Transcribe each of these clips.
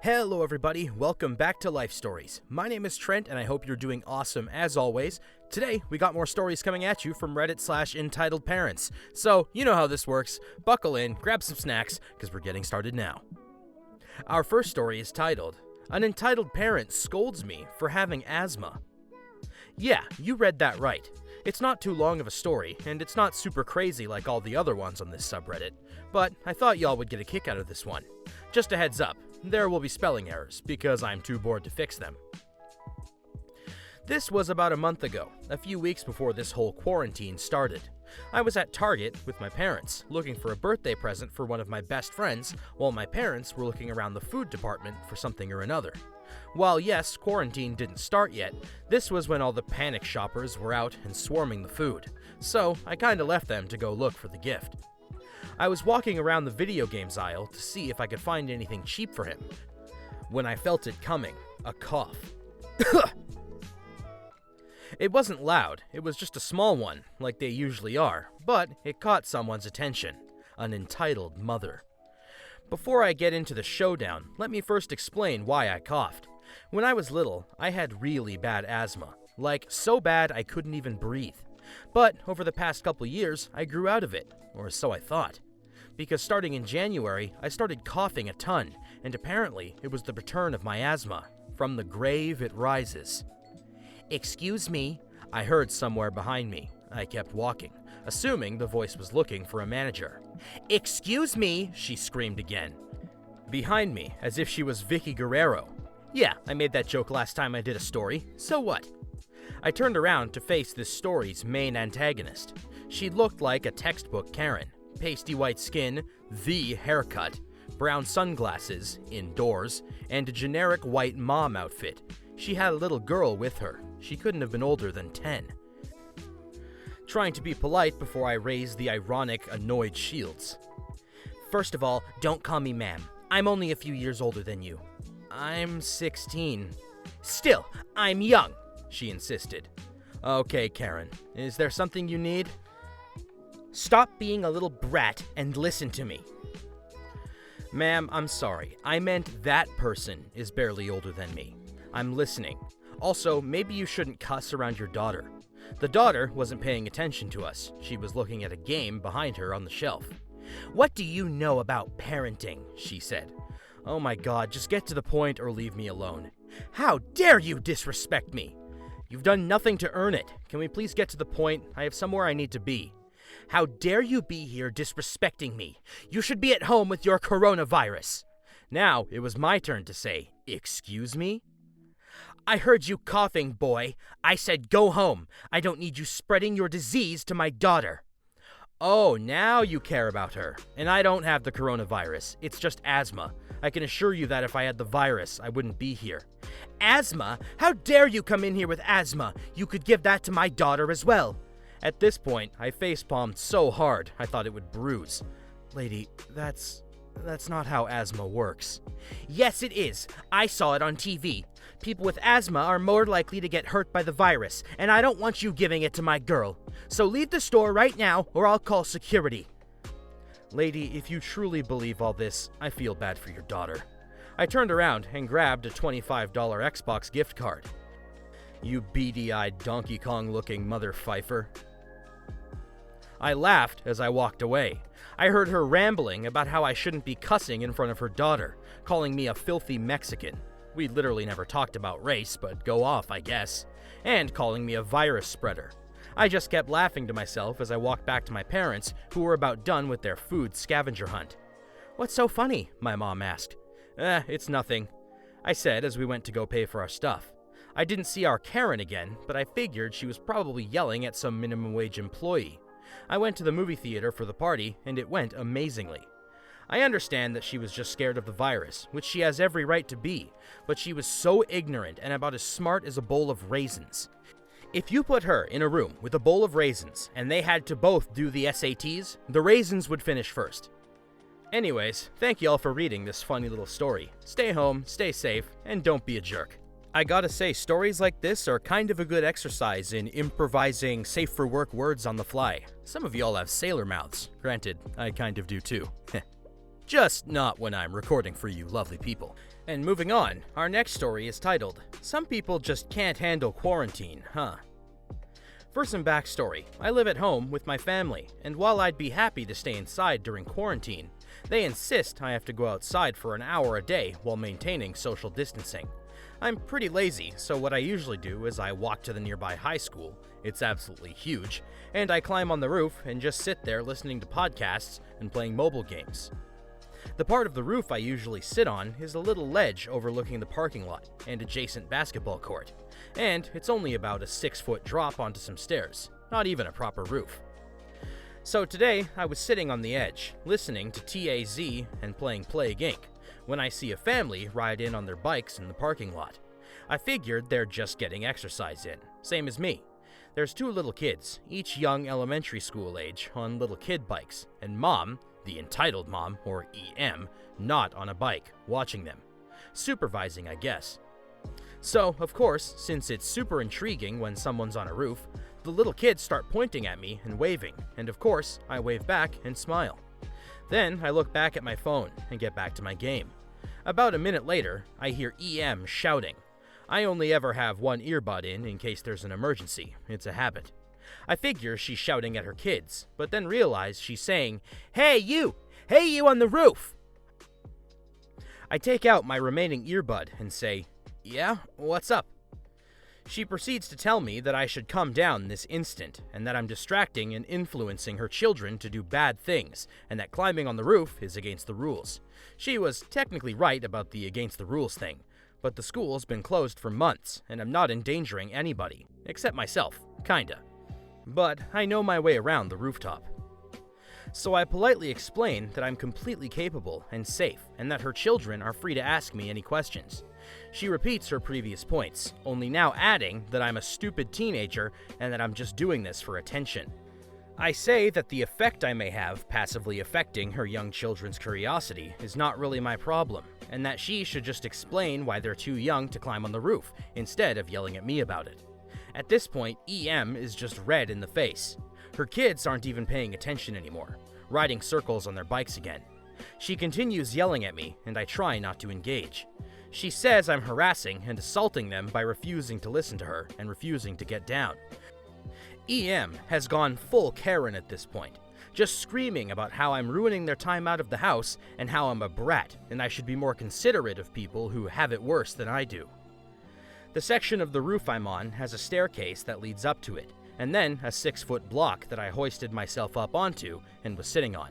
Hello everybody, welcome back to Life Stories. My name is Trent and I hope you're doing awesome as always. Today, we got more stories coming at you from Reddit/entitledparents. So, you know how this works. Buckle in, grab some snacks, because we're getting started now. Our first story is titled, An Entitled Parent Scolds Me for Having Asthma. Yeah, you read that right. It's not too long of a story, and it's not super crazy like all the other ones on this subreddit, but I thought y'all would get a kick out of this one. Just a heads up, there will be spelling errors, because I'm too bored to fix them. This was about a month ago, a few weeks before this whole quarantine started. I was at Target with my parents, looking for a birthday present for one of my best friends, while my parents were looking around the food department for something or another. While yes, quarantine didn't start yet, this was when all the panic shoppers were out and swarming the food, so I kinda left them to go look for the gift. I was walking around the video games aisle to see if I could find anything cheap for him, when I felt it coming, a cough. It wasn't loud, it was just a small one, like they usually are, but it caught someone's attention, an entitled mother. Before I get into the showdown, let me first explain why I coughed. When I was little, I had really bad asthma, like so bad I couldn't even breathe. But over the past couple years, I grew out of it, or so I thought. Because starting in January, I started coughing a ton, and apparently it was the return of my asthma. From the grave it rises. "Excuse me," I heard somewhere behind me. I kept walking, assuming the voice was looking for a manager. "Excuse me," she screamed again. Behind me, as if she was Vicky Guerrero. Yeah, I made that joke last time I did a story, so what? I turned around to face this story's main antagonist. She looked like a textbook Karen. Pasty white skin, the haircut, brown sunglasses, indoors, and a generic white mom outfit. She had a little girl with her. She couldn't have been older than 10. Trying to be polite before I raised the ironic, annoyed shields. "First of all, don't call me ma'am. I'm only a few years older than you." "I'm 16. "Still, I'm young," she insisted. "Okay, Karen. Is there something you need?" "Stop being a little brat and listen to me." "Ma'am, I'm sorry. I meant that person is barely older than me. I'm listening. Also, maybe you shouldn't cuss around your daughter." The daughter wasn't paying attention to us. She was looking at a game behind her on the shelf. "What do you know about parenting?" she said. "Oh my god, just get to the point or leave me alone." "How dare you disrespect me?" "You've done nothing to earn it. Can we please get to the point? I have somewhere I need to be." "How dare you be here disrespecting me? You should be at home with your coronavirus." Now it was my turn to say, "Excuse me?" "I heard you coughing, boy. I said go home. I don't need you spreading your disease to my daughter." "Oh, now you care about her. And I don't have the coronavirus. It's just asthma. I can assure you that if I had the virus, I wouldn't be here." "Asthma? How dare you come in here with asthma? You could give that to my daughter as well." At this point, I facepalmed so hard I thought it would bruise. "Lady, that's not how asthma works." "Yes, it is. I saw it on TV. People with asthma are more likely to get hurt by the virus, and I don't want you giving it to my girl. So leave the store right now, or I'll call security." "Lady, if you truly believe all this, I feel bad for your daughter." I turned around and grabbed a $25 Xbox gift card. "You beady-eyed Donkey Kong-looking mother fifer." I laughed as I walked away. I heard her rambling about how I shouldn't be cussing in front of her daughter, calling me a filthy Mexican. We literally never talked about race, but go off, I guess. And calling me a virus spreader. I just kept laughing to myself as I walked back to my parents, who were about done with their food scavenger hunt. "What's so funny?" my mom asked. It's nothing," I said as we went to go pay for our stuff. I didn't see our Karen again, but I figured she was probably yelling at some minimum wage employee. I went to the movie theater for the party, and it went amazingly. I understand that she was just scared of the virus, which she has every right to be, but she was so ignorant and about as smart as a bowl of raisins. If you put her in a room with a bowl of raisins, and they had to both do the SATs, the raisins would finish first. Anyways, thank y'all for reading this funny little story. Stay home, stay safe, and don't be a jerk. I gotta say, stories like this are kind of a good exercise in improvising safe-for-work words on the fly. Some of y'all have sailor mouths. Granted, I kind of do too. Just not when I'm recording for you lovely people. And moving on, our next story is titled, Some People Just Can't Handle Quarantine, Huh? For some backstory, I live at home with my family, and while I'd be happy to stay inside during quarantine, they insist I have to go outside for an hour a day while maintaining social distancing. I'm pretty lazy, so what I usually do is I walk to the nearby high school, it's absolutely huge, and I climb on the roof and just sit there listening to podcasts and playing mobile games. The part of the roof I usually sit on is a little ledge overlooking the parking lot and adjacent basketball court, and it's only about a 6-foot drop onto some stairs, not even a proper roof. So today, I was sitting on the edge, listening to TAZ and playing Plague Inc., when I see a family ride in on their bikes in the parking lot. I figured they're just getting exercise in, same as me. There's 2 little kids, each young elementary school age, on little kid bikes, and mom, the entitled mom, or EM, not on a bike, watching them. Supervising, I guess. So, of course, since it's super intriguing when someone's on a roof, the little kids start pointing at me and waving, and of course, I wave back and smile. Then I look back at my phone and get back to my game. About a minute later, I hear EM shouting. I only ever have one earbud in case there's an emergency, it's a habit. I figure she's shouting at her kids, but then realize she's saying, Hey you! Hey you on the roof! I take out my remaining earbud and say, Yeah, what's up? She proceeds to tell me that I should calm down this instant, and that I'm distracting and influencing her children to do bad things, and that climbing on the roof is against the rules. She was technically right about the against the rules thing, but the school's been closed for months, and I'm not endangering anybody, except myself, kinda. But I know my way around the rooftop. So I politely explain that I'm completely capable and safe, and that her children are free to ask me any questions. She repeats her previous points, only now adding that I'm a stupid teenager and that I'm just doing this for attention. I say that the effect I may have passively affecting her young children's curiosity is not really my problem, and that she should just explain why they're too young to climb on the roof, instead of yelling at me about it. At this point, EM is just red in the face. Her kids aren't even paying attention anymore, riding circles on their bikes again. She continues yelling at me, and I try not to engage. She says I'm harassing and assaulting them by refusing to listen to her and refusing to get down. EM has gone full Karen at this point, just screaming about how I'm ruining their time out of the house and how I'm a brat and I should be more considerate of people who have it worse than I do. The section of the roof I'm on has a staircase that leads up to it, and then a 6-foot block that I hoisted myself up onto and was sitting on.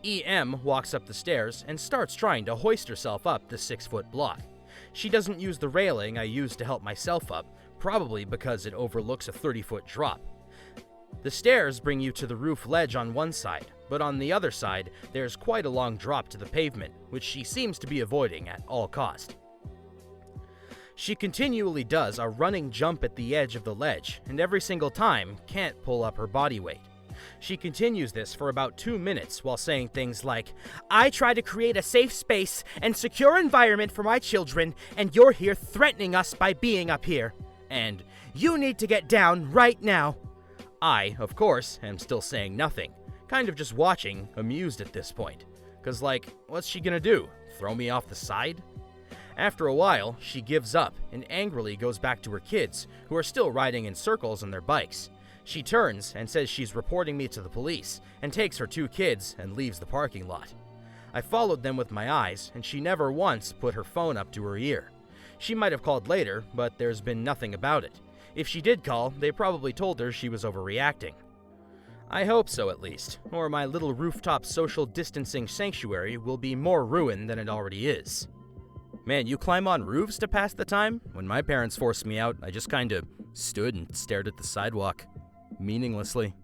EM walks up the stairs and starts trying to hoist herself up the 6-foot block. She doesn't use the railing I used to help myself up, probably because it overlooks a 30-foot drop. The stairs bring you to the roof ledge on one side, but on the other side, there's quite a long drop to the pavement, which she seems to be avoiding at all cost. She continually does a running jump at the edge of the ledge, and every single time can't pull up her body weight. She continues this for about 2 minutes while saying things like, I try to create a safe space and secure environment for my children, and you're here threatening us by being up here. And, you need to get down right now. I, of course, am still saying nothing, kind of just watching, amused at this point. 'Cause what's she gonna do? Throw me off the side? After a while, she gives up and angrily goes back to her kids, who are still riding in circles on their bikes. She turns and says she's reporting me to the police, and takes her 2 kids and leaves the parking lot. I followed them with my eyes, and she never once put her phone up to her ear. She might have called later, but there's been nothing about it. If she did call, they probably told her she was overreacting. I hope so, at least, or my little rooftop social distancing sanctuary will be more ruined than it already is. Man, you climb on roofs to pass the time? When my parents forced me out, I just kinda stood and stared at the sidewalk, meaninglessly.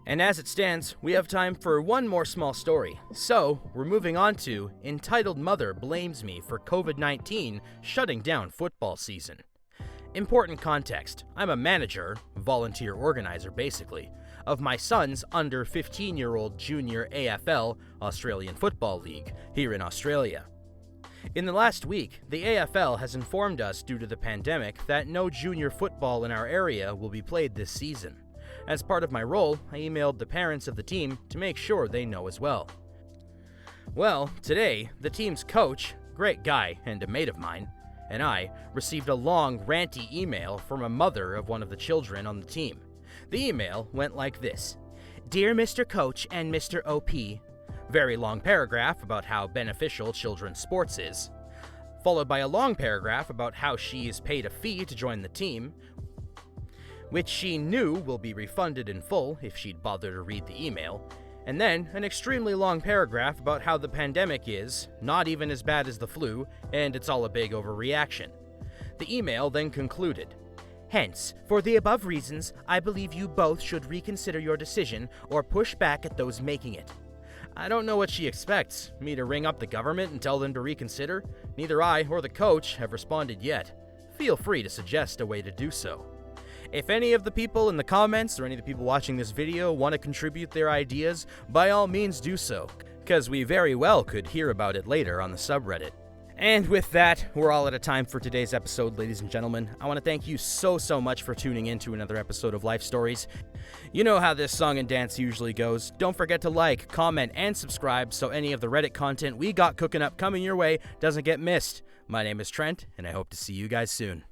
And as it stands, we have time for one more small story. So, we're moving on to Entitled Mother Blames Me for COVID-19 Shutting Down Football Season. Important context, I'm a manager, volunteer organizer basically, of my son's under 15-year-old junior AFL, Australian Football League, here in Australia. In the last week, the AFL has informed us due to the pandemic that no junior football in our area will be played this season. As part of my role, I emailed the parents of the team to make sure they know as well. Well, today, the team's coach, great guy and a mate of mine, and I received a long, ranty email from a mother of one of the children on the team. The email went like this: Dear Mr. Coach and Mr. OP, very long paragraph about how beneficial children's sports is, followed by a long paragraph about how she is paid a fee to join the team, which she knew will be refunded in full if she'd bother to read the email, and then an extremely long paragraph about how the pandemic is not even as bad as the flu, and it's all a big overreaction. The email then concluded, Hence, for the above reasons, I believe you both should reconsider your decision or push back at those making it. I don't know what she expects, me to ring up the government and tell them to reconsider? Neither I or the coach have responded yet. Feel free to suggest a way to do so. If any of the people in the comments or any of the people watching this video want to contribute their ideas, by all means do so, because we very well could hear about it later on the subreddit. And with that, we're all out of time for today's episode, ladies and gentlemen. I want to thank you so much for tuning in to another episode of Life Stories. You know how this song and dance usually goes. Don't forget to like, comment, and subscribe so any of the Reddit content we got cooking up coming your way doesn't get missed. My name is Trent, and I hope to see you guys soon.